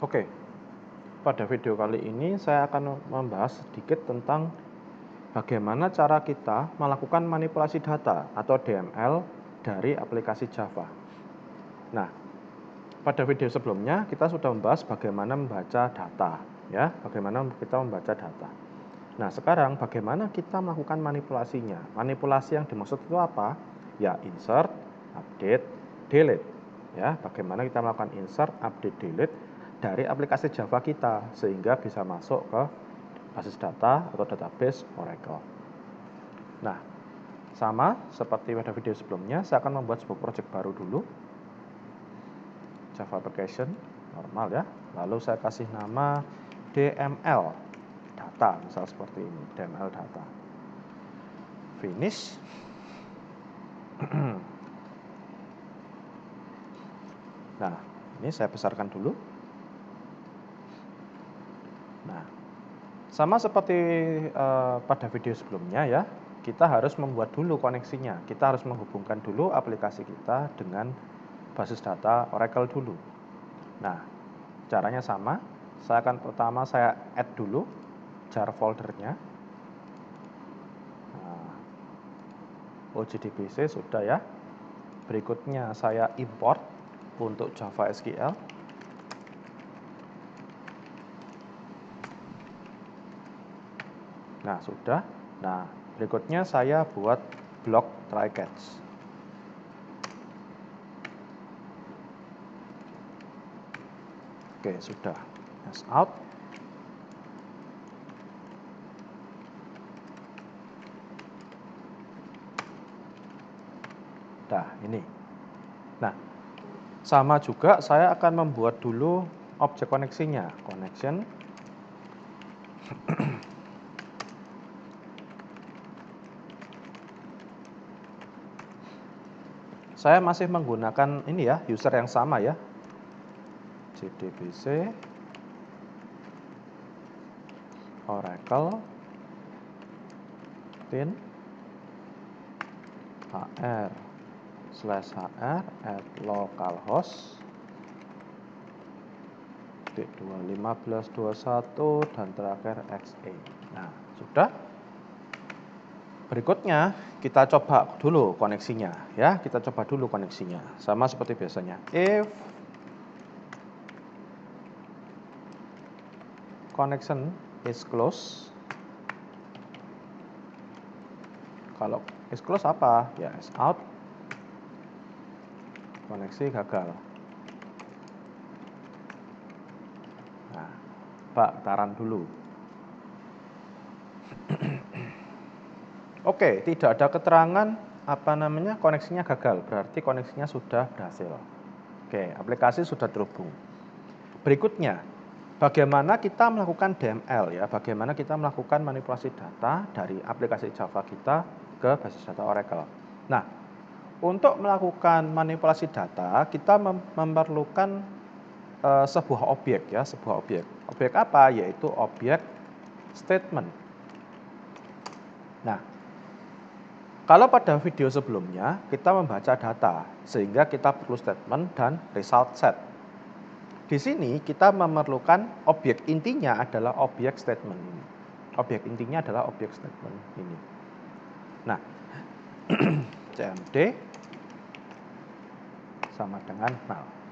Oke, pada video kali ini saya akan membahas sedikit tentang bagaimana cara kita melakukan manipulasi data atau DML dari aplikasi Java. Nah, pada video sebelumnya kita sudah membahas bagaimana membaca data, ya, bagaimana kita membaca data. Nah, sekarang bagaimana kita melakukan manipulasinya? Manipulasi yang dimaksud itu apa? Ya, insert, update, delete. Ya, bagaimana kita melakukan insert, update, delete dari aplikasi Java kita sehingga bisa masuk ke basis data atau database Oracle. Nah, sama seperti pada video sebelumnya, saya akan membuat sebuah project baru dulu. Java application, normal ya. Lalu saya kasih nama DML data, misal seperti ini, DML data. Finish. Nah, ini saya besarkan dulu. Nah, sama seperti pada video sebelumnya ya, kita harus membuat dulu koneksinya. Kita harus menghubungkan dulu aplikasi kita dengan basis data Oracle dulu. Nah, caranya sama. Pertama saya add dulu jar foldernya. Nah, OJDBC sudah ya. Berikutnya saya import untuk Java SQL. Nah, sudah. Nah, berikutnya saya buat blok try catch. Oke, sudah. As out. Nah, ini. Nah, sama juga saya akan membuat dulu objek koneksinya. Connection. Saya masih menggunakan ini ya, user yang sama ya. JDBC Oracle tin hr/hr at localhost 2.15.21 dan terakhir xe. Nah, sudah. Berikutnya kita coba dulu koneksinya ya, kita coba dulu koneksinya. Sama seperti biasanya. If connection is closed. Kalau is closed apa? Ya, is out. Koneksi gagal. Nah, taran dulu. Oke, tidak ada keterangan koneksinya gagal, berarti koneksinya sudah berhasil. Oke, aplikasi sudah terhubung. Berikutnya, bagaimana kita melakukan DML ya, bagaimana kita melakukan manipulasi data dari aplikasi Java kita ke basis data Oracle. Nah, untuk melakukan manipulasi data, kita memerlukan sebuah objek ya, sebuah objek. Objek apa? Yaitu objek statement. Nah, kalau pada video sebelumnya kita membaca data, sehingga kita perlu statement dan result set. Di sini kita memerlukan objek intinya adalah objek statement ini. Objek intinya adalah objek statement ini. Nah, cmd sama dengan null.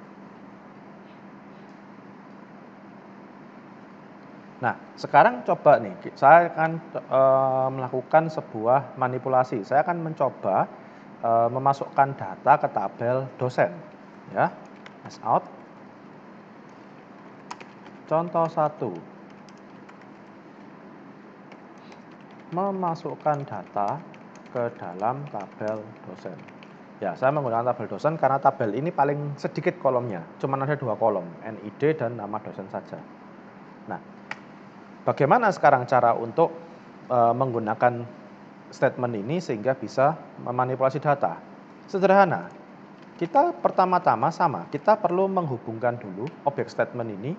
Nah, sekarang coba nih, saya akan melakukan sebuah manipulasi. Saya akan mencoba memasukkan data ke tabel dosen. Ya, as out. Contoh 1. Memasukkan data ke dalam tabel dosen. Ya, saya menggunakan tabel dosen karena tabel ini paling sedikit kolomnya. Cuma ada 2 kolom, NID dan nama dosen saja. Nah, bagaimana sekarang cara untuk menggunakan statement ini sehingga bisa memanipulasi data? Sederhana. Kita pertama-tama kita perlu menghubungkan dulu objek statement ini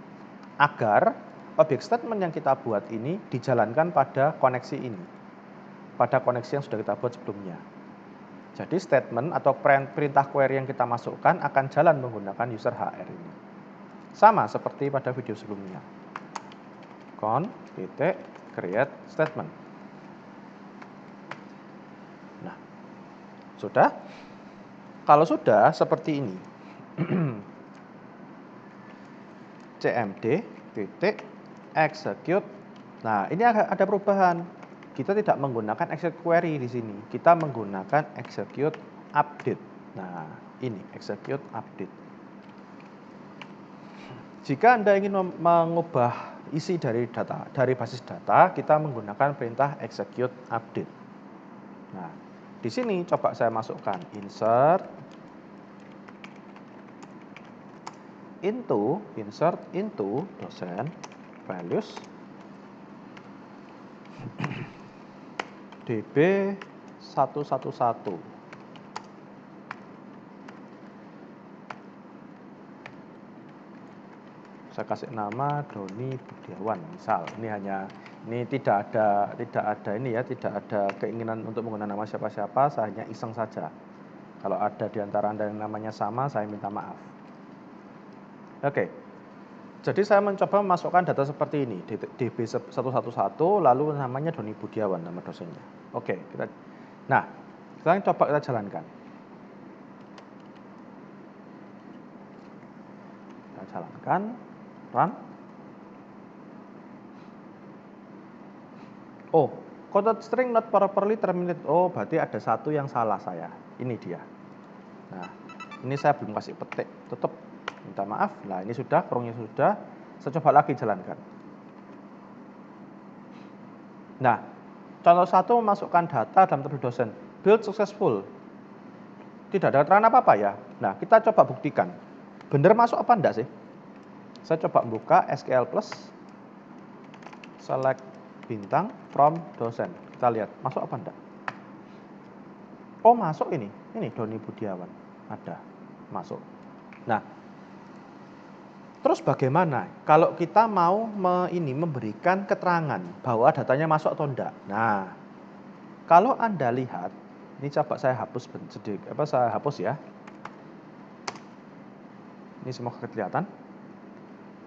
agar objek statement yang kita buat ini dijalankan pada koneksi ini. Pada koneksi yang sudah kita buat sebelumnya. Jadi statement atau perintah query yang kita masukkan akan jalan menggunakan user HR ini. Sama seperti pada video sebelumnya. Create statement. Nah, sudah? Kalau sudah seperti ini. cmd execute. Nah, ini ada perubahan. Kita tidak menggunakan execute query di sini. Kita menggunakan execute update. Nah, ini execute update. Jika Anda ingin mengubah isi dari basis data, kita menggunakan perintah execute update. Nah, di sini coba saya masukkan insert into dosen values db 111. Saya kasih nama Doni Budiawan misal. Ini tidak ada keinginan untuk menggunakan nama siapa-siapa, saya hanya iseng saja. Kalau ada di antara Anda yang namanya sama, saya minta maaf. Oke. Jadi saya mencoba memasukkan data seperti ini, DB111 lalu namanya Doni Budiawan nama dosennya. Oke, sekarang coba kita jalankan. Kita jalankan. Run. Oh, quoted string not properly terminated. Oh, berarti ada satu yang salah saya. Ini dia. Nah, ini saya belum kasih petik. Tutup. Minta maaf. Nah, ini sudah, kurungnya sudah. Saya coba lagi jalankan. Nah, contoh 1 memasukkan data dalam tabel dosen. Build successful. Tidak ada keterangan apa-apa ya. Nah, kita coba buktikan. Benar masuk apa enggak sih? Saya coba buka SQL Plus, select bintang from dosen. Kita lihat, masuk apa enggak? Oh, masuk ini. Ini Doni Budiawan. Ada, masuk. Nah, terus bagaimana kalau kita mau memberikan keterangan bahwa datanya masuk atau enggak? Nah, kalau Anda lihat, ini coba saya hapus sedikit. Saya hapus ya. Ini semua kelihatan.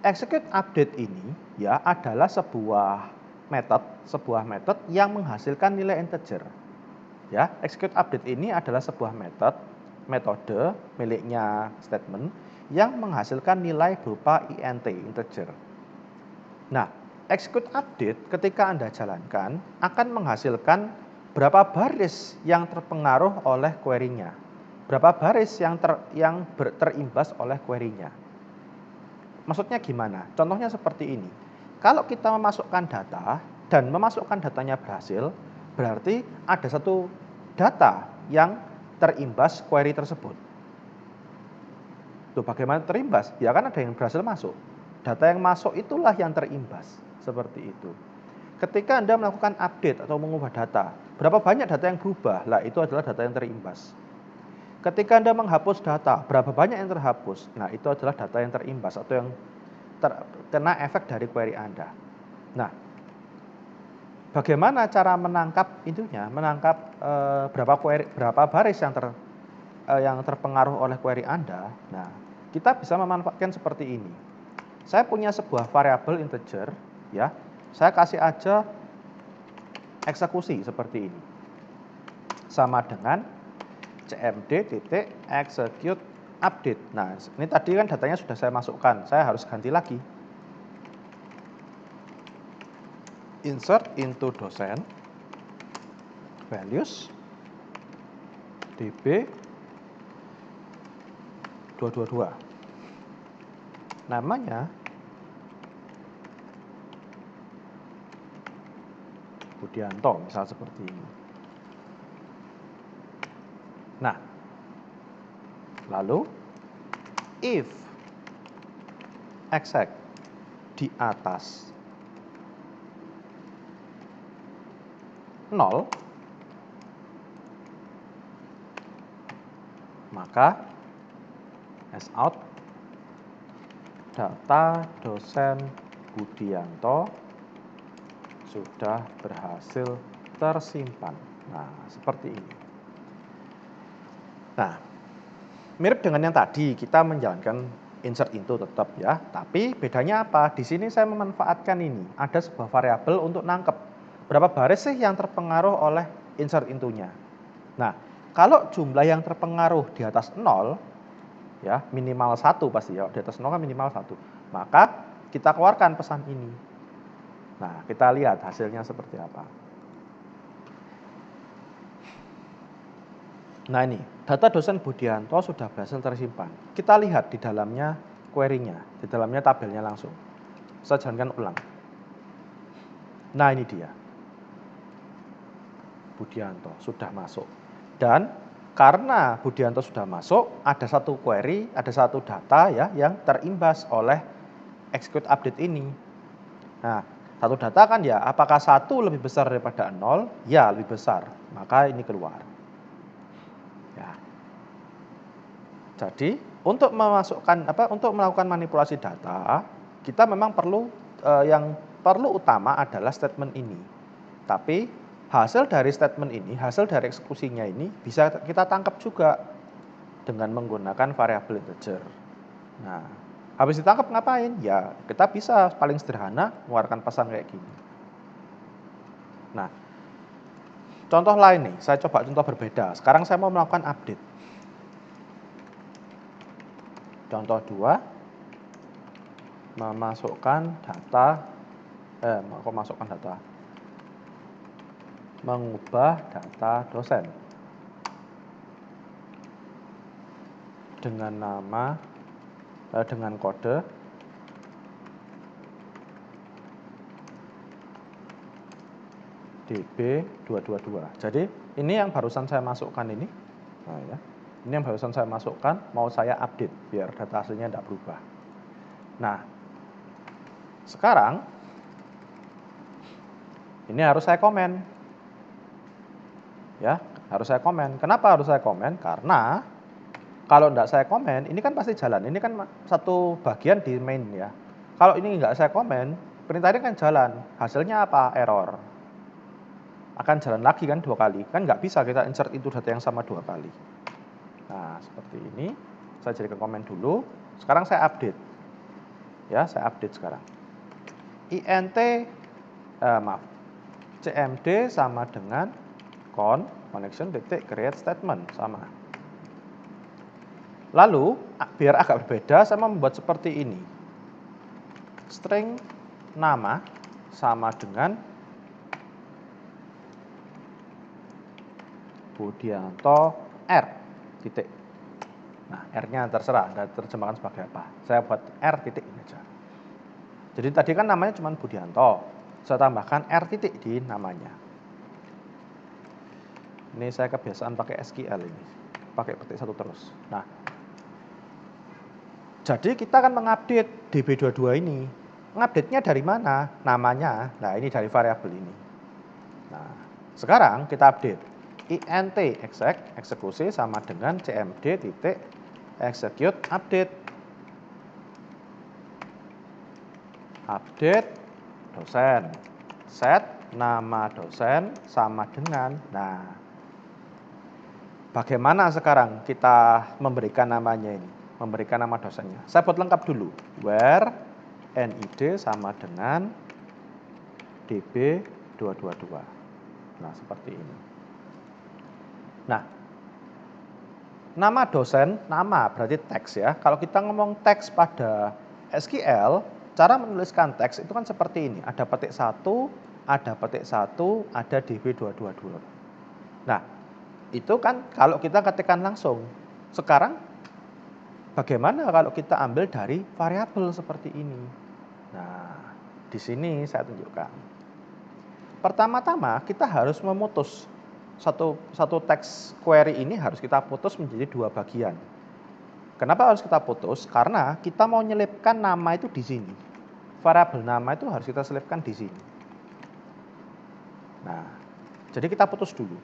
Execute update ini ya adalah sebuah metode yang menghasilkan nilai integer. Ya, execute update ini adalah sebuah metode miliknya statement yang menghasilkan nilai berupa int integer. Nah, execute update ketika Anda jalankan akan menghasilkan berapa baris yang terpengaruh oleh query-nya. Berapa baris yang terimbas oleh query-nya. Maksudnya gimana? Contohnya seperti ini. Kalau kita memasukkan data dan memasukkan datanya berhasil, berarti ada satu data yang terimbas query tersebut. Tuh, bagaimana terimbas? Ya kan ada yang berhasil masuk. Data yang masuk itulah yang terimbas. Seperti itu. Ketika Anda melakukan update atau mengubah data, berapa banyak data yang berubah? Lah, itu adalah data yang terimbas. Ketika Anda menghapus data, berapa banyak yang terhapus? Nah, itu adalah data yang terimbas atau yang terkena efek dari query Anda. Nah, bagaimana cara menangkap berapa baris yang terpengaruh oleh query Anda? Nah, kita bisa memanfaatkan seperti ini. Saya punya sebuah variabel integer, ya. Saya kasih aja eksekusi seperti ini. Sama dengan cmd.execute update. Nah, ini tadi kan datanya sudah saya masukkan. Saya harus ganti lagi. Insert into dosen values db 222. Namanya Budianto, misal seperti ini. Nah, lalu if exec di atas 0, maka out data dosen Budianto sudah berhasil tersimpan. Nah, seperti ini. Nah, mirip dengan yang tadi, kita menjalankan insert into tetap ya. Tapi bedanya apa? Di sini saya memanfaatkan ini. Ada sebuah variabel untuk nangkep berapa baris sih yang terpengaruh oleh insert into-nya. Nah, kalau jumlah yang terpengaruh di atas 0, ya minimal 1 pasti ya, di atas 0 kan minimal 1. Maka kita keluarkan pesan ini. Nah, kita lihat hasilnya seperti apa. Nah ini, data dosen Budianto sudah berhasil tersimpan. Kita lihat di dalamnya query-nya, di dalamnya tabelnya langsung. Saya jalankan ulang. Nah ini dia. Budianto sudah masuk. Dan karena Budianto sudah masuk, ada satu query, ada satu data ya yang terimbas oleh execute update ini. Nah, satu data kan ya, apakah 1 lebih besar daripada 0? Ya, lebih besar. Maka ini keluar. Ya. Jadi, untuk melakukan manipulasi data, kita memang perlu yang perlu utama adalah statement ini. Tapi hasil dari statement ini, hasil dari eksekusinya ini bisa kita tangkap juga dengan menggunakan variabel integer. Nah, habis ditangkap ngapain? Ya, kita bisa paling sederhana mengeluarkan pesan kayak gini. Nah, contoh lain nih, saya coba contoh berbeda. Sekarang saya mau melakukan update. Contoh 2, mengubah data dosen dengan dengan kode DB222. Jadi ini yang barusan saya masukkan ini. Nah, ya. Ini yang barusan saya masukkan, mau saya update biar data hasilnya tidak berubah. Nah, sekarang ini harus saya komen. Ya, harus saya komen. Kenapa harus saya komen? Karena kalau tidak saya komen, ini kan pasti jalan. Ini kan satu bagian di main ya. Kalau ini nggak saya komen, perintah ini kan jalan. Hasilnya apa? Error. Akan jalan lagi kan 2 kali. Kan nggak bisa kita insert itu data yang sama 2 kali. Nah, seperti ini. Saya jadikan komen dulu. Sekarang saya update. Ya, saya update sekarang. CMD sama dengan connection create statement sama. Lalu, biar agak berbeda, saya membuat seperti ini. String nama sama dengan Budianto R titik. Nah, R-nya terserah, Anda terjemahkan sebagai apa. Saya buat R titik ini aja. Jadi tadi kan namanya cuma Budianto. Saya tambahkan R titik di namanya. Ini saya kebiasaan pakai SQL ini. Pakai petik satu terus. Nah, jadi kita akan mengupdate DB22 ini. Mengupdate-nya dari mana? Namanya. Nah, ini dari variabel ini. Nah, sekarang kita update. int eksekusi sama dengan cmd titik execute update. Update dosen. Set nama dosen sama dengan. Nah, bagaimana sekarang kita memberikan namanya ini? Memberikan nama dosennya. Saya buat lengkap dulu. Where nid sama dengan db222. Nah, seperti ini. Nah, nama dosen, nama berarti teks ya. Kalau kita ngomong teks pada SQL, cara menuliskan teks itu kan seperti ini. Ada petik 1, ada petik 1, ada db222. Nah, itu kan kalau kita ketikkan langsung. Sekarang bagaimana kalau kita ambil dari variabel seperti ini? Nah, di sini saya tunjukkan. Pertama-tama kita harus memutus satu teks query ini harus kita putus menjadi 2 bagian. Kenapa harus kita putus? Karena kita mau nyelipkan nama itu di sini. Variabel nama itu harus kita selipkan di sini. Nah, jadi kita putus dulu.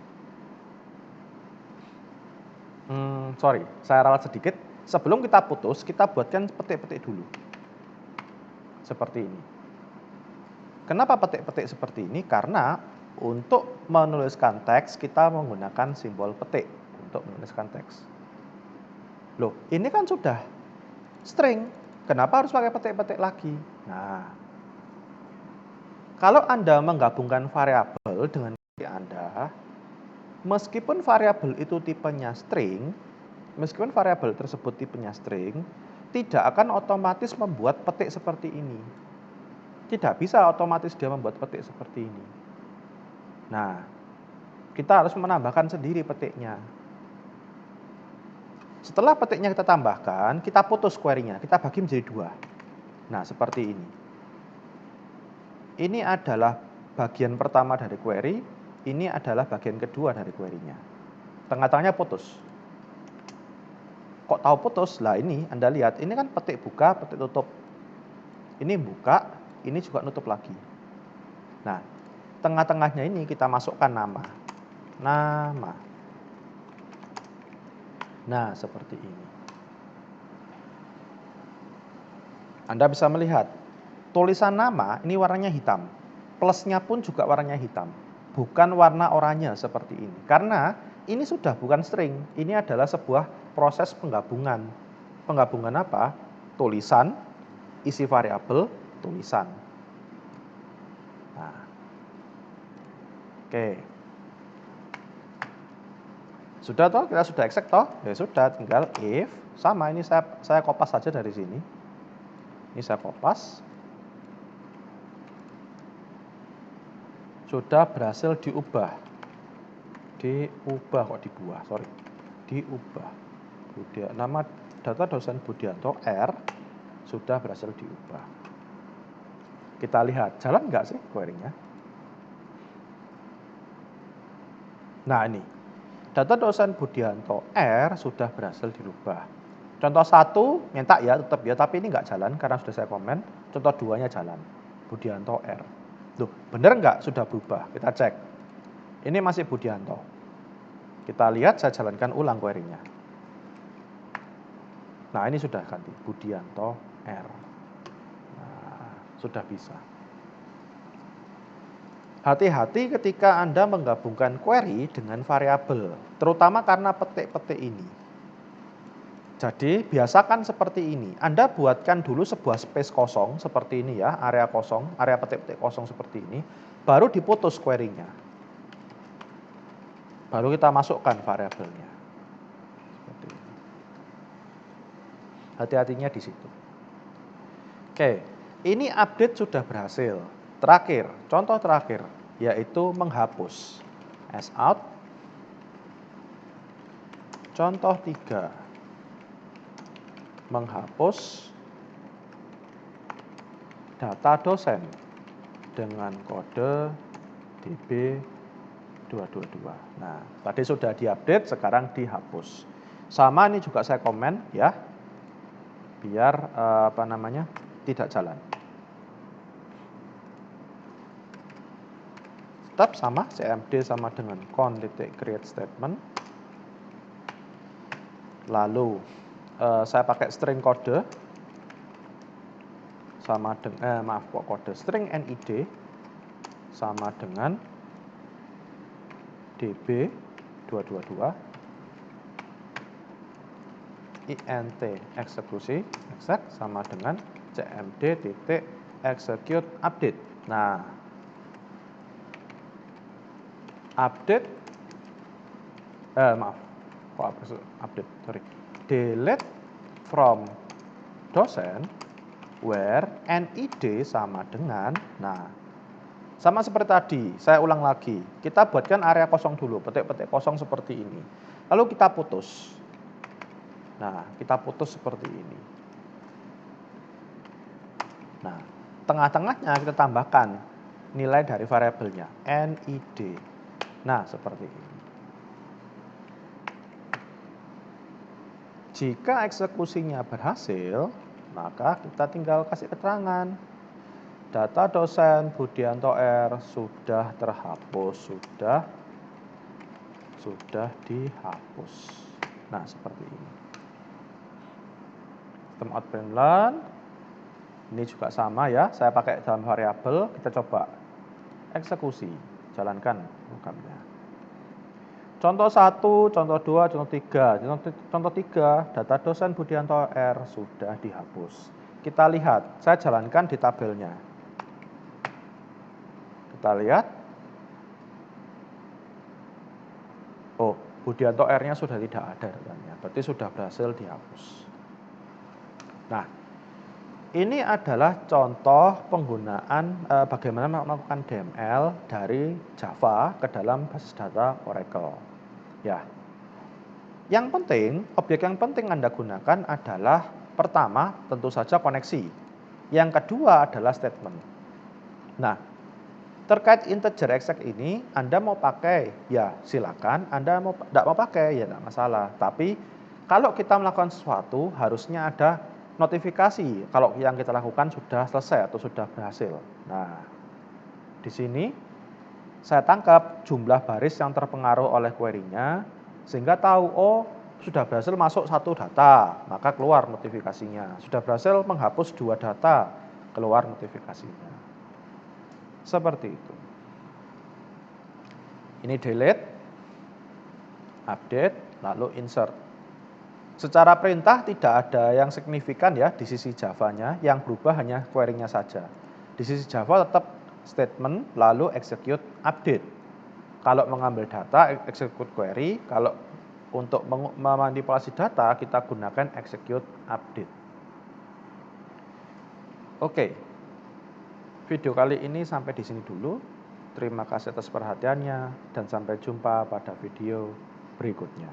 Saya ralat sedikit. Sebelum kita putus, kita buatkan petik-petik dulu. Seperti ini. Kenapa petik-petik seperti ini? Karena untuk menuliskan teks, kita menggunakan simbol petik untuk menuliskan teks. Loh, ini kan sudah string. Kenapa harus pakai petik-petik lagi? Nah, kalau Anda menggabungkan variabel dengan query Anda, meskipun variabel itu tipenya string, meskipun variabel tersebut tipenya string, tidak akan otomatis membuat petik seperti ini. Tidak bisa otomatis dia membuat petik seperti ini. Nah, kita harus menambahkan sendiri petiknya. Setelah petiknya kita tambahkan, kita putus query-nya, kita bagi menjadi 2. Nah, seperti ini. Ini adalah bagian pertama dari query, ini adalah bagian kedua dari query-nya. Tengah-tengahnya putus. Kok tahu putus? Lah ini Anda lihat, ini kan petik buka, petik tutup. Ini buka, ini juga nutup lagi. Nah, tengah-tengahnya ini kita masukkan nama. Nah, seperti ini. Anda bisa melihat, tulisan nama ini warnanya hitam. Plusnya pun juga warnanya hitam. Bukan warna oranye seperti ini. Karena ini sudah bukan string. Ini adalah sebuah proses penggabungan. Penggabungan apa? Tulisan, isi variabel, tulisan. Nah. Oke. Sudah toh? Kita sudah exec toh? Ya sudah, tinggal if sama ini saya kopas saja dari sini. Ini saya kopas. Sudah berhasil diubah. Diubah kok dibuah, sorry. Diubah. Nama data dosen Budianto R sudah berhasil diubah. Kita lihat, jalan nggak sih query-nya? Nah ini, data dosen Budianto R sudah berhasil dirubah. Contoh 1 minta ya tetap ya, tapi ini nggak jalan karena sudah saya komen. Contoh 2-nya jalan, Budianto R. Loh, bener nggak sudah berubah? Kita cek. Ini masih Budianto. Kita lihat, saya jalankan ulang query-nya. Nah, ini sudah ganti, Budianto R. Nah, sudah bisa. Hati-hati ketika Anda menggabungkan query dengan variabel, terutama karena petik-petik ini. Jadi, biasakan seperti ini. Anda buatkan dulu sebuah space kosong seperti ini ya, area kosong, area petik-petik kosong seperti ini, baru diputus query-nya. Baru kita masukkan variabelnya. Seperti ini. Hati-hatinya di situ. Oke, ini update sudah berhasil. Terakhir, contoh terakhir, yaitu menghapus. Out. Contoh 3. Menghapus data dosen dengan kode DB222. Nah, tadi sudah diupdate, sekarang dihapus. Sama ini juga saya komen ya, biar tidak jalan. Tetap sama, cmd sama dengan con.create statement. Lalu saya pakai string kode sama dengan kode string nid sama dengan db222 int eksekusi exec sama dengan cmd.execute update. Nah, update delete from dosen where nid sama dengan, nah sama seperti tadi, saya ulang lagi, kita buatkan area kosong dulu, petik-petik kosong seperti ini, lalu kita putus. Nah, kita putus seperti ini. Nah, tengah-tengahnya kita tambahkan nilai dari variabelnya nid. Nah, seperti ini. Jika eksekusinya berhasil, maka kita tinggal kasih keterangan. Data dosen Budianto R sudah terhapus, sudah dihapus. Nah, seperti ini. Sistem out print learn. Ini juga sama ya, saya pakai dalam variabel, kita coba eksekusi, jalankan programnya. Contoh 1, contoh 2, contoh 3. Contoh 3, data dosen Budianto R sudah dihapus. Kita lihat, saya jalankan di tabelnya. Kita lihat. Oh, Budianto R-nya sudah tidak ada datanya, berarti sudah berhasil dihapus. Nah, ini adalah contoh penggunaan bagaimana melakukan DML dari Java ke dalam basis data Oracle. Ya, yang penting, objek yang penting Anda gunakan adalah pertama tentu saja koneksi. Yang kedua adalah statement. Nah, terkait integer exact ini, Anda mau pakai, ya silakan. Anda tidak mau pakai, ya tidak masalah. Tapi kalau kita melakukan sesuatu, harusnya ada notifikasi kalau yang kita lakukan sudah selesai atau sudah berhasil. Nah, di sini saya tangkap jumlah baris yang terpengaruh oleh query-nya, sehingga tahu, oh sudah berhasil masuk 1 data, maka keluar notifikasinya. Sudah berhasil menghapus 2 data, keluar notifikasinya. Seperti itu. Ini delete, update, lalu insert. Secara perintah tidak ada yang signifikan ya di sisi Java-nya, yang berubah hanya query-nya saja. Di sisi Java tetap statement, lalu execute, update. Kalau mengambil data, execute query. Kalau untuk memanipulasi data, kita gunakan execute, update. Oke, video kali ini sampai di sini dulu. Terima kasih atas perhatiannya dan sampai jumpa pada video berikutnya.